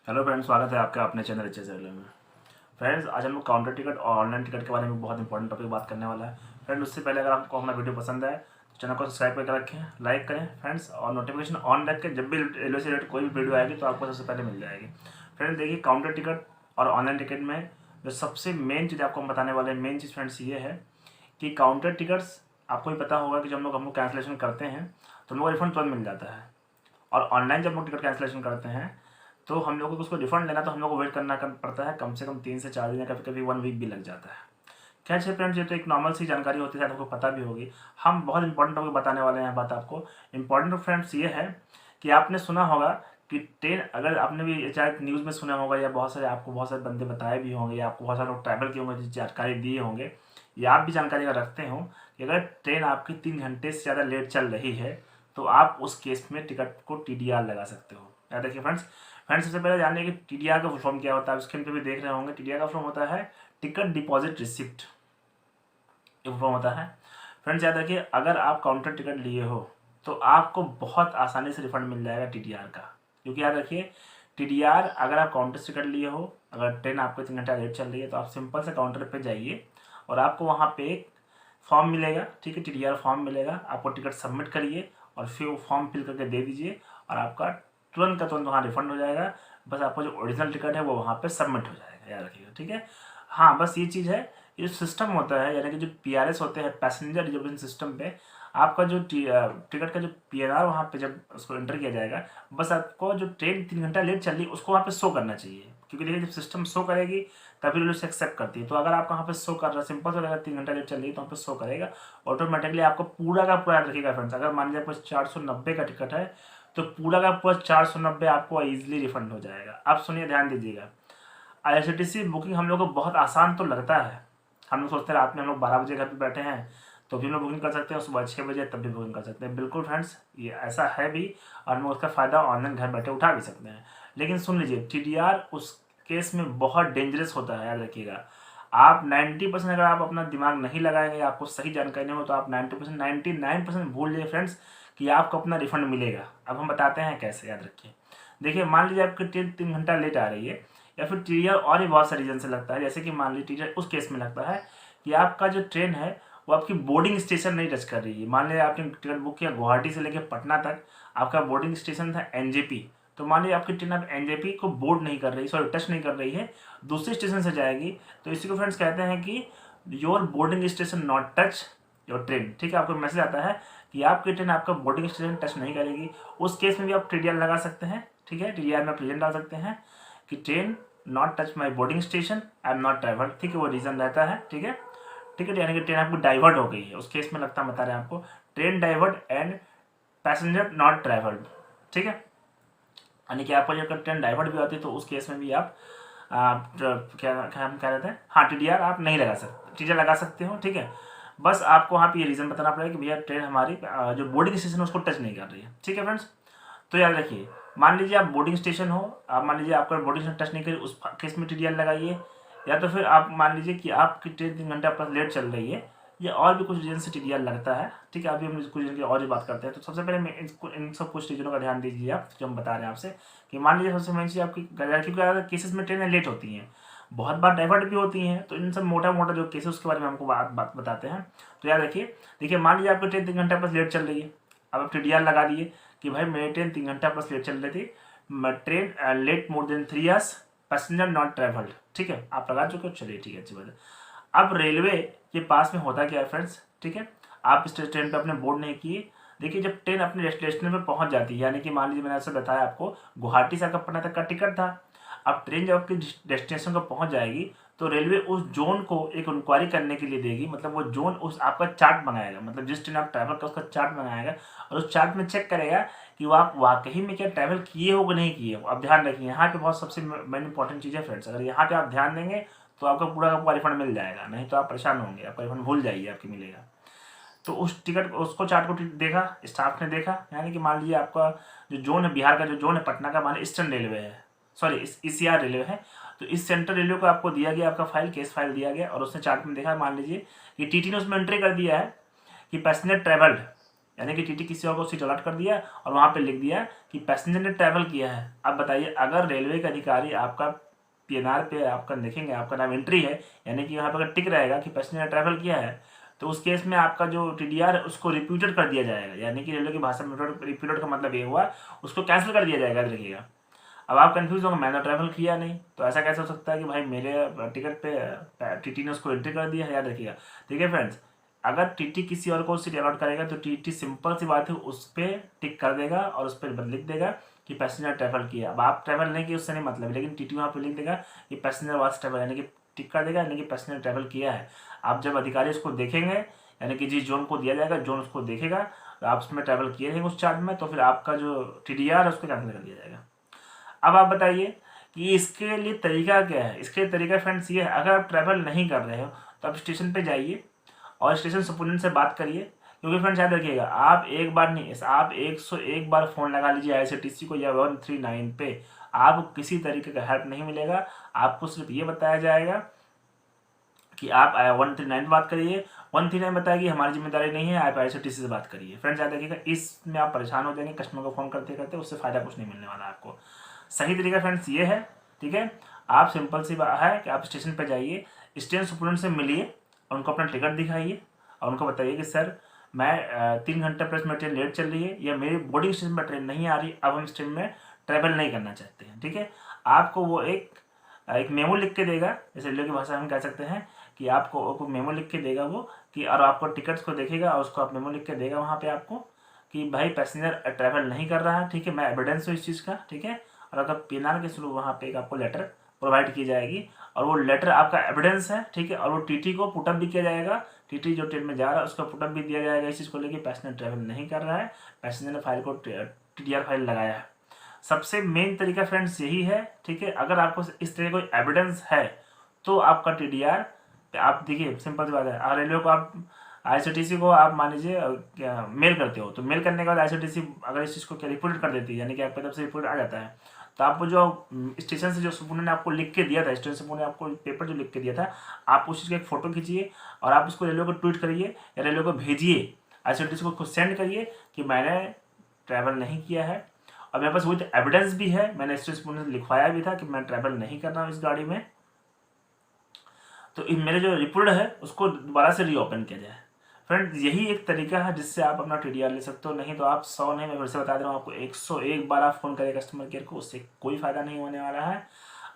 Hello friends, स्वागत है आपका अपने चैनल अच्छे से में। फ्रेंड्स, आज हम लोग काउंटर टिकट और ऑनलाइन टिकट के बारे में बहुत इंपॉर्टेंट टॉपिक बात करने वाला है। फ्रेंड, उससे पहले अगर आपको हमारा वीडियो पसंद आए तो चैनल को सब्सक्राइब करके रखें, लाइक करें फ्रेंड्स, और नोटिफिकेशन ऑन रखें। जब भी रेलवे से रिलेटेड कोई भी वीडियो आएगी तो आपको सबसे पहले मिल जाएगी। फ्रेंड्स देखिए, काउंटर टिकट और ऑनलाइन टिकट में जो सबसे मेन चीज़ आपको हम बताने वाले हैं, मेन चीज़ फ्रेंड्स ये है कि काउंटर टिकट्स आपको भी पता होगा कि जब हम लोग कैंसिलेशन करते हैं तो हम लोग को रिफंड तुरंत मिल जाता है। और ऑनलाइन जब हम लोग टिकट कैंसिलेशन करते हैं तो हम लोगों को उसको रिफंड लेना तो हम लोग को वेट करना पड़ता है, कम से कम 3 से 4 दिन या कभी कभी 1 वीक भी लग जाता है। खैर छः फ्रेंड्स, ये तो एक नॉर्मल सी जानकारी होती है, आपको पता भी होगी। हम बहुत इंपॉर्टेंट टॉपिक बताने वाले हैं। बात आपको इंपॉर्टेंट फ्रेंड्स ये है कि आपने सुना होगा कि ट्रेन, अगर आपने भी चाहे न्यूज़ में सुना होगा या बहुत सारे बंदे बताए भी होंगे या आपको बहुत सारे लोग ट्रैवल किए होंगे, जानकारी दिए होंगे, या आप भी जानकारी अगर रखते हो कि अगर ट्रेन आपकी 3 घंटे से ज़्यादा लेट चल रही है तो आप उस केस में टिकट को TDR लगा सकते हो। याद देखिए फ्रेंड्स, सबसे पहले जानिए कि TDR का फुल फॉर्म क्या होता है। स्क्रीन पे भी देख रहे होंगे, TDR का फुल फॉर्म होता है टिकट डिपॉजिट रिसिप्ट, ये फुल फॉर्म होता है। फ्रेंड्स याद रखिए, अगर आप काउंटर टिकट लिए हो तो आपको बहुत आसानी से रिफंड मिल जाएगा TDR का। क्योंकि याद रखिए, TDR अगर आप काउंटर टिकट लिए हो, अगर ट्रेन आपको 3 घंटा लेट चल रही है तो आप सिंपल से काउंटर पे जाइए और आपको वहाँ पे एक फॉर्म मिलेगा, ठीक है, TDR फॉर्म मिलेगा। आपको टिकट सबमिट करिए और फिर वो फॉर्म फिल करके दे दीजिए और आपका तुरंत का तुरंत वहाँ रिफंड हो जाएगा। बस आपका जो ओरिजिनल टिकट है वो वहाँ पे सबमिट हो जाएगा, याद रखिएगा, ठीक है। हाँ, बस ये चीज़ है, ये सिस्टम होता है, यानी कि जो PRS होते हैं, पैसेंजर रिजर्वेशन सिस्टम पे आपका जो टिकट का जो PNR वहाँ पे जब उसको एंटर किया जाएगा, बस आपको जो ट्रेन 3 घंटा लेट चल रही है उसको वहाँ पे शो करना चाहिए। क्योंकि देखिए, जब सिस्टम शो करेगी तभी रेलवे से एक्सेप्ट करती है। तो अगर आपका वहाँ पे शो कर रहा है, सिंपल से अगर 3 घंटा लेट चल रही है तो वहाँ पे शो करेगा ऑटोमेटिकली। आपको पूरा का पूरा याद रखिएगा फ्रेंड्स, अगर मान लीजिए आपको 490 का टिकट है तो पूरा का पूरा 490 आपको ईजिली रिफंड हो जाएगा। आप सुनिए, ध्यान दीजिएगा। IRCTC बुकिंग हम लोग को बहुत आसान तो लगता है। हम लोग सोचते हैं रात में हम लोग 12 बजे घर पे बैठे हैं तो भी हम लोग बुकिंग कर सकते हैं, सुबह 6 बजे तब भी बुकिंग कर सकते हैं। बिल्कुल फ्रेंड्स, ये ऐसा है भी, और हम लोग उसका फ़ायदा ऑनलाइन घर बैठे उठा भी सकते हैं। लेकिन सुन लीजिए, TDR उस केस में बहुत डेंजरस होता है, याद रखिएगा। आप 90% अगर आप अपना दिमाग नहीं लगाएंगे, आपको सही जानकारी नहीं हो, तो आप 90% 99% भूल जाइए फ्रेंड्स कि आपको अपना रिफंड मिलेगा। अब हम बताते हैं कैसे, याद रखिए। देखिए, मान लीजिए आपकी ट्रेन 3 घंटा लेट आ रही है, या फिर TDR और भी बहुत सारे रीजन से लगता है। जैसे कि मान लीजिए TDR उस केस में लगता है कि आपका जो ट्रेन है वो आपकी बोर्डिंग स्टेशन नहीं टच कर रही है। मान लीजिए आपने टिकट बुक किया गुवाहाटी से लेकर पटना तक, आपका बोर्डिंग स्टेशन था NJP। तो मान लीजिए आपकी ट्रेन अब NJP को बोर्ड नहीं कर रही, सॉरी टच नहीं कर रही है, दूसरे स्टेशन से जाएगी। तो इसी को फ्रेंड्स कहते हैं कि your boarding station not touch your train, ठीक है। आपको मैसेज आता है कि आपकी ट्रेन आपका बोर्डिंग स्टेशन टच नहीं करेगी। उस केस में भी आप TDR लगा सकते हैं, ठीक है। TDR में आप रीजन डाल सकते हैं कि train not touch my boarding station, I am not divert, ठीक है, वो रीज़न रहता है, ठीक है। टिकट यानी कि ट्रेन आपको डाइवर्ट हो गई है, उस केस में लगता है, बता रहे हैं आपको, train divert and passenger not travelled, ठीक है। यानी कि आपको जब ट्रेन डाइवर्ट भी होती है तो उस केस में भी आप क्या हम कह रहे थे, हाँ, TDR आप नहीं लगा सकते, TDR लगा सकते हो, ठीक है। बस आपको वहाँ पे ये रीज़न बताना पड़ेगा कि भैया ट्रेन हमारी जो बोर्डिंग स्टेशन है उसको टच नहीं कर रही है, ठीक है फ्रेंड्स। तो याद रखिए, मान लीजिए आप बोर्डिंग स्टेशन हो, आप मान लीजिए आपका बोर्डिंग स्टेशन टच नहीं करी, उस केस में TDR लगाइए। या तो फिर आप मान लीजिए कि आपकी ट्रेन 3 घंटा प्लस लेट चल रही है, या और भी कुछ रीजन से TDR लगता है, ठीक है। अभी हम कुछ रीजन की और भी बात करते हैं। तो सबसे पहले इन सब कुछ रीजनों का ध्यान दीजिए आप, जो हम बता रहे हैं आपसे। कि मान लीजिए सबसे मेन चीज़ आपकी, क्योंकि केसेस में ट्रेनें लेट होती हैं, बहुत बार डाइवर्ट भी होती हैं, तो इन सब मोटा मोटा जो केसेस उसके बारे में हमको बात बताते हैं। तो याद रखिए, देखिए, मान लीजिए आपकी ट्रेन 3 घंटा प्लस लेट चल रही है, अब आप TDR लगा दिए कि भाई मेरी ट्रेन 3 घंटा प्लस लेट चल रही थी, train late more than 3 hours, passenger not travelled, ठीक है, आप लगा चुके हो, चलिए ठीक है, अच्छी बात है। अब रेलवे के पास में होता क्या है फ्रेंड्स, ठीक है, आप इस ट्रेन पे अपने बोर्ड नहीं किए। देखिए, जब ट्रेन अपने डेस्टिनेशन पे पहुंच जाती है, यानी कि मान लीजिए मैंने ऐसे बताया आपको गुवाहाटी से आपका पटना तक का टिकट था। अब ट्रेन जब आपकी डेस्टिनेशन को पहुंच जाएगी तो रेलवे उस जोन को एक इंक्वायरी करने के लिए देगी, मतलब वो जोन उस आपका चार्ट मंगाएगा, मतलब जिस ट्रेन आप ट्रैवल कर उसका चार्ट मंगाएगा, और उस चार्ट में चेक करेगा कि वो आप वाकई में क्या ट्रैवल किए हो कि नहीं किए हो। अब ध्यान रखिए, यहाँ पे बहुत सबसे मेन इंपॉर्टेंट चीज़ है फ्रेंड्स, अगर यहाँ पे आप ध्यान देंगे तो आपका पूरा का पूरा रिफंड मिल जाएगा, नहीं तो आप परेशान होंगे, आपका रिफंड भूल जाइए आपकी मिलेगा। तो उस टिकट उसको चार्ट को देखा, स्टाफ ने देखा, यानी कि मान लीजिए आपका जो जोन है, बिहार का जो जोन है पटना का, मान ईस्टर्न रेलवे है, सॉरी ECR रेलवे है, तो इस सेंट्रल रेलवे को आपको दिया गया, आपका फाइल केस फाइल दिया गया, और उसने चार्ट में देखा, मान लीजिए कि TT ने उसमें एंट्री कर दिया है कि पैसेंजर ट्रेवल्ड यानी कि टीटी किसी और को सीट अलॉट कर दिया और वहाँ पे लिख दिया कि पैसेंजर ने ट्रैवल किया है। अब बताइए, अगर रेलवे के अधिकारी आपका पीएनआर पे आपका देखेंगे, आपका नाम एंट्री है, यानी कि यहाँ पर अगर टिक रहेगा कि पैसेंजर ने ट्रैवल किया है, तो उस केस में आपका जो टीडीआर है उसको रिप्यूटेड कर दिया जाएगा। यानी कि रेलवे की भाषा में रिप्यूटेड का मतलब ये हुआ, उसको कैंसिल कर दिया जाएगा। देखिएगा, अब आप कंफ्यूज होंगे, मैंने ट्रैवल किया नहीं, तो ऐसा कैसे हो सकता है कि भाई मेरे टिकट पे टीटी ने उसको एंट्री कर दिया है। याद रखिएगा। ठीक है फ्रेंड्स, अगर टीटी किसी और को सीट अलॉट करेगा तो टीटी सिंपल सी बात है उस पर टिक कर देगा और उस पर लिख देगा कि पैसेंजर ट्रैवल किया। अब आप ट्रैवल नहीं किए उससे नहीं मतलब, लेकिन टीटी वहाँ पे लिख देगा कि पैसेंजर वाज ट्रैवल, यानी कि टिक कर देगा, यानी कि पैसेंजर ट्रैवल किया है। आप जब अधिकारी उसको देखेंगे, यानी कि जिस जोन को दिया जाएगा, जोन उसको देखेगा, तो आप उसमें ट्रैवल किए हैं उस चार्ज में, तो फिर आपका जो टीडीआर है उसको कैंसिल कर दिया जाएगा। अब आप बताइए कि इसके लिए तरीका क्या है। इसके लिए तरीका फ्रेंड्स ये है, अगर आप ट्रैवल नहीं कर रहे हो तो आप स्टेशन पे जाइए और स्टेशन सुपरडेंट से बात करिए। क्योंकि फ्रेंड्स याद रखिएगा, आप एक बार नहीं, आप 101 बार फ़ोन लगा लीजिए आईआरसीटीसी को या 139 पे, आपको किसी तरीके का हेल्प नहीं मिलेगा। आपको सिर्फ ये बताया जाएगा कि आप 139 पे बात करिए, 139 बताएगी हमारी जिम्मेदारी नहीं है, आप आईआरसीटीसी से बात करिए। फ्रेंड्स याद रखिएगा, इसमें आप परेशान हो जाएंगे कस्टमर को फ़ोन करते करते, उससे फ़ायदा कुछ नहीं मिलने वाला आपको। सही तरीका फ्रेंड्स ये है। ठीक है, आप सिंपल सी बात है कि आप स्टेशन पर जाइए, स्टेशन सुपरडेंट से मिलिए, उनको अपना टिकट दिखाइए और उनको बताइए कि सर मैं 3 घंटे प्लस मेरी ट्रेन लेट चल रही है या मेरी बोर्डिंग स्टेशन पर ट्रेन नहीं आ रही, अब हम इस ट्रेन में ट्रैवल नहीं करना चाहते हैं। ठीक है, आपको वो एक मेमो लिख के देगा, जैसे रेलवे की भाषा में हम कह सकते हैं कि आपको मेमो लिख के देगा वो, कि और आपको टिकट्स को देखेगा और उसको आप मेमो लिख के देगा वहाँ पे आपको कि भाई पैसेंजर ट्रैवल नहीं कर रहा है। ठीक है, मैं एविडेंस हूँ इस चीज़ का। ठीक है, और अगर पीएनआर के थ्रू वहाँ पे एक आपको लेटर प्रोवाइड की जाएगी और वो लेटर आपका एविडेंस है। ठीक है, और वो टीटी को पुटअप भी किया जाएगा, टीटी जो ट्रेन में जा रहा है उसका पुटअप भी दिया जाएगा इस चीज़ को लेकर पैसेंजर ट्रैवल नहीं कर रहा है, पैसेंजर ने फाइल को टीडीआर फाइल लगाया है। सबसे मेन तरीका फ्रेंड्स यही है। ठीक है, अगर आपको इस तरह कोई एविडेंस है तो आपका टीडीआर आप देखिए, सिंपल सी बात है, रेलवे को आप आईआरसीटीसी को आप मान लीजिए मेल करते हो, तो मेल करने के बाद आईआरसीटीसी अगर इस चीज़ को क्या रिपोर्ट कर देती है, यानी कि आपकी तरफ से रिपोर्ट आ जाता है, तो आपको जो स्टेशन से जो सुपुर्न ने आपको लिख के दिया था, स्टेशन सुपुर्न ने आपको पेपर जो लिख के दिया था, आप उस चीज़ का एक फ़ोटो खींचिए और आप उसको रेलवे को ट्वीट करिए या रेलवे को भेजिए, आईआरसीटीसी को खुद सेंड करिए कि मैंने ट्रैवल नहीं किया है और मेरे पास विद एविडेंस भी है, मैंने स्टेशन सुपुर्न ने लिखवाया भी था कि मैं ट्रैवल नहीं कर रहा हूँ इस गाड़ी में, तो मेरे जो रिपोर्ट है उसको दोबारा से रीओपन किया जाए। फ्रेंड्स यही एक तरीका है जिससे आप अपना टीडीआर ले सकते हो। नहीं तो आप 100 नहीं, मैं फिर से बता दे रहा हूँ आपको, 101 बार आप फ़ोन करें कस्टमर केयर को, उससे कोई फ़ायदा नहीं होने वाला है,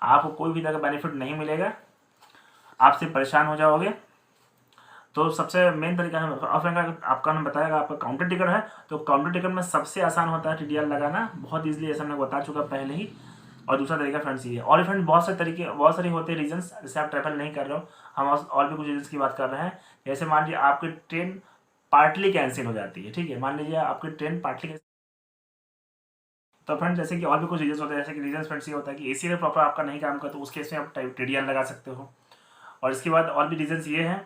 आपको कोई भी तरह का बेनिफिट नहीं मिलेगा, आप सिर्फ परेशान हो जाओगे। तो सबसे मेन तरीका है ऑफलाइन का, आपका नाम बताएगा आपका काउंटर टिकट है, तो काउंटर टिकट में सबसे आसान होता है टीडीआर लगाना, बहुत ईजिली, ऐसा मैं बता चुका पहले ही। और दूसरा तरीका फ्रेंड्स ये है, और फ्रेंड बहुत सारे तरीके, बहुत सारे होते हैं रीजंस, जैसे आप ट्रैवल नहीं कर रहे हो, हम और भी कुछ रीजंस की बात कर रहे हैं। जैसे मान लीजिए आपकी ट्रेन पार्टली कैंसिल हो जाती है। ठीक है, मान लीजिए आपकी ट्रेन पार्टली, तो फ्रेंड्स जैसे कि और भी कुछ रीजंस होते हैं, जैसे कि रीजंस फ्रेंड्स ये होता है कि एसी में प्रॉपर आपका नहीं काम करता, तो उस केस में आप टीडीआर लगा सकते हो। और इसके बाद और भी रीजंस ये हैं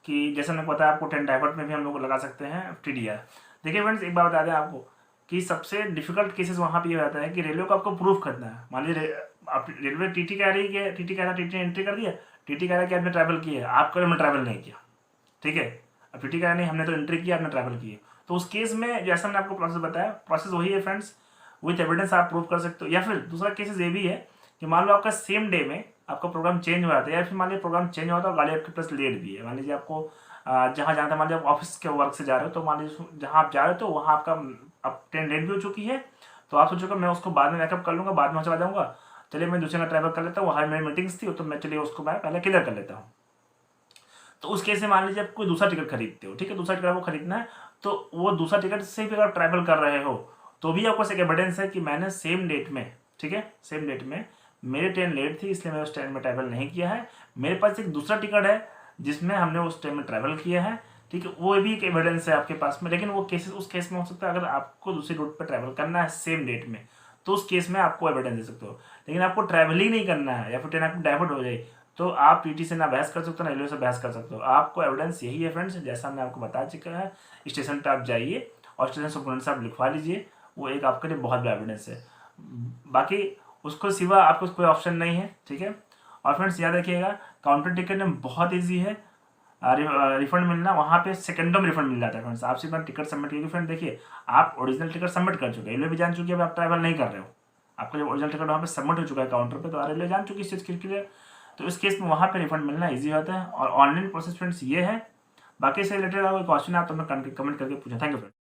कि जैसे मैंने बताया आपको, ट्रेन डाइवर्ट में भी हम लोग लगा सकते हैं टीडीआर। देखिए फ्रेंड्स एक बात बता दें आपको कि सबसे डिफिकल्ट केसेस वहाँ पे ये रहता है कि रेलवे को आपको प्रूफ करना है। मान लीजिए आप रेलवे टीटी कह रही है, टीटी कह रहा है, टीटी ने एंट्री कर दिया, टीटी कह रहा है कि आपने ट्रैवल किया है, आप कह रहे हमने ट्रैवल नहीं किया। ठीक है, अब टीटी कह रहा नहीं हमने तो एंट्री किया, आपने ट्रैवल किया, तो उस केस में जैसा मैंने आपको प्रोसेस बताया, प्रोसेस वही है फ्रेंड्स, विथ एविडेंस आप प्रूव कर सकते हो। या फिर दूसरा केसेस ये भी है कि मान लो आपका सेम डे में आपका प्रोग्राम चेंज हो जाता है, या फिर मान लीजिए प्रोग्राम चेंज हो जाता है और गाड़ी आपके पास लेट भी है। मान लीजिए आपको जहाँ जाना था, मान लीजिए आप ऑफिस के वर्क से जा रहे हो, तो मान लीजिए जहाँ आप जा रहे हो तो वहाँ आपका अब ट्रेन लेट भी हो चुकी है, तो आप सोचोगे मैं उसको बाद में बैकअप कर लूँगा, बाद में चला जाऊँगा, चलिए मैं दूसरे का ट्रैवल कर लेता हूँ, वहाँ मेरी मीटिंग्स थी तो मैं चलिए उसको मैं पहले क्लियर कर लेता हूँ। तो उस केस में मान लीजिए आप कोई दूसरा टिकट खरीदते हो, ठीक है, दूसरा टिकट आपको खरीदना है, तो वो दूसरा टिकट से भी अगर ट्रैवल कर रहे हो तो भी आपको एक एविडेंस है कि मैंने सेम डेट में, ठीक है, सेम डेट में मेरी ट्रेन लेट थी इसलिए मैं उस ट्रेन में ट्रैवल नहीं किया है, मेरे पास एक दूसरा टिकट है जिसमें हमने उस ट्रेन में ट्रैवल किया है। ठीक है, वो भी एक एविडेंस है आपके पास में, लेकिन वो केसेस उस केस में हो सकता है अगर आपको दूसरी रूट पर ट्रैवल करना है सेम डेट में, तो उस केस में आपको एविडेंस दे सकते हो। लेकिन आपको ट्रैवल ही नहीं करना है या फिर ट्रेन आपको डाइवर्ट हो जाए, तो आप टीटी से ना बहस कर सकते हो ना रेलवे से बहस कर सकते हो। आपको एविडेंस यही है फ्रेंड्स, जैसा हमने आपको बता चुका है, स्टेशन पर आप जाइए और स्टेशन सुपरडेंट से आप लिखवा लीजिए, वो एक आपके लिए बहुत बड़ा एविडेंस है। बाकी उसको सिवा आपको कोई ऑप्शन नहीं है। ठीक है, और फ्रेंड्स याद रखिएगा काउंटर टिकट में बहुत ईजी है, रिफंड मिलना, वहाँ पे सेकंडों में रिफंड मिल जाता है फ्रेंड्स। आप सीधा टिकट सबमिट कीजिए फ्रेंड। देखिए आप ओरिजिनल टिकट सबमिट कर चुके हैं, रेलवे भी जान चुकी है आप ट्रैवल नहीं कर रहे हो, आपका जो ओरिजिनल टिकट वहाँ पे सबमिट हो चुका है काउंटर पे, तो रेलवे जान चुकी है इस चीज़ के लिए। तो इस केस में वहाँ पे रिफंड मिलना ईजी होता है। और ऑनलाइन प्रोसेस फ्रेंड्स ये है। बाकी इससे रिलेटेड अगर कोई क्वेश्चन है आप तो मैं कमेंट करके पूछें। Thank you friend.